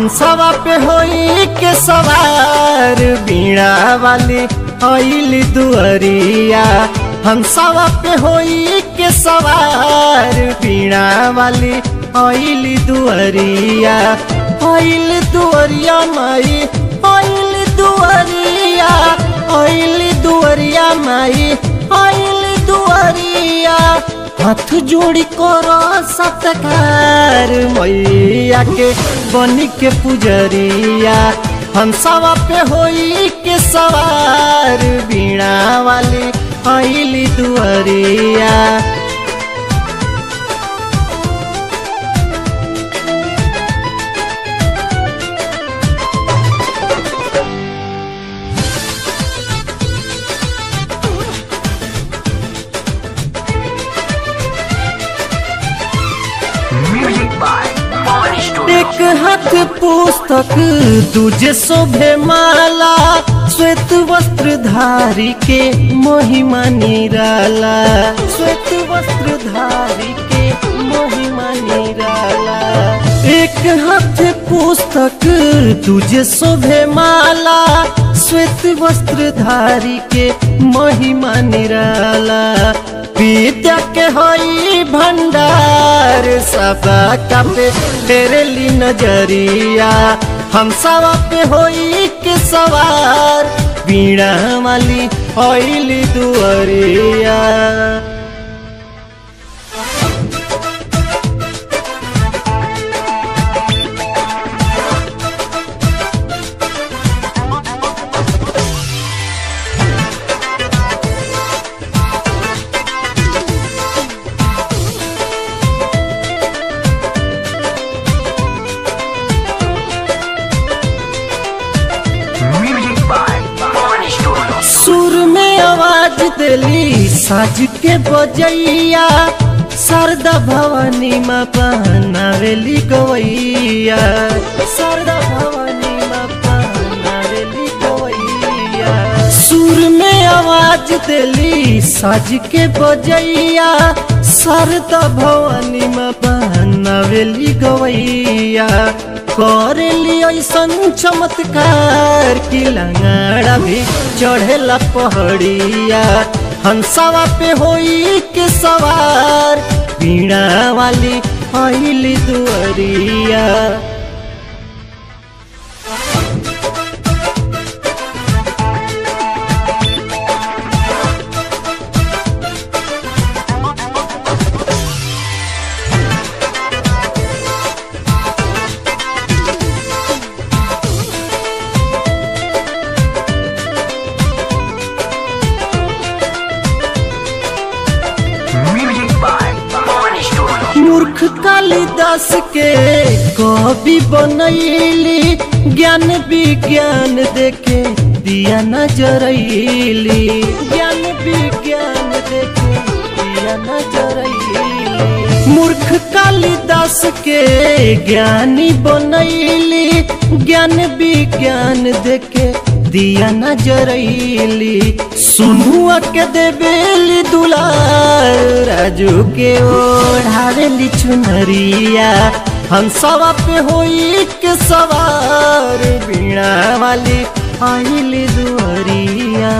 हंसवा पे होई के सवार बीणा वाली आइली दुअरिया। हंसवा पे होई के सवार बीणा वाली आइली दुअरिया। आइली दुअरिया माई आइली दुअरिया, आइली दुअरिया माई आइली दुअरिया। हाथ जोड़ी करो सत्कार मैया के बनी के पुजरिया। हंसवा पे होई के सवार बीणा वाली आइली दुअरिया। एक हाथ पुस्तक दूजे शोभे माला, श्वेत वस्त्र धारी के महिमा निराला। श्वेत वस्त्र धारी के महिमा निराला। एक हाथ पुस्तक दूजे शोभे माला, श्वेत वस्त्र धारी के महिमा निराला। विद्या के होई भंडार सबा का पे तेरे ली नजरिया। हंसवा पे होई के सवार बीणा वाली आइली दुअरिया। सुर में आवाज दिली साज के बजैया। शारदा भवानी माँ पहनावेली गवैया। शारदा भवानी माँ पहनावेली गवैया। सुर में आवाज दिली साज के बजैया। शारदा भवानी माँ पहनावेली गवैया। करेली ऐसन चमत्कार की लंगड़ा भी चढ़ेला पहाड़िया। हंसवा पे होई के सवार बीणा वाली आइली दुअरिया। मूर्ख कालिदास के कवि बनैली, ज्ञान विज्ञान देखे दिया नजरैली। ज्ञान विज्ञान देखे दिया नजरैली। मूर्ख कालिदास के ज्ञानी बनैली, ज्ञान विज्ञान देखे दिया नजरैली। सुनुआ के देवेली दुलार, राजू के ओढ़ावेली चुनरिया। हंसवा पे होई के सवार बीणा वाली आइली दुअरिया।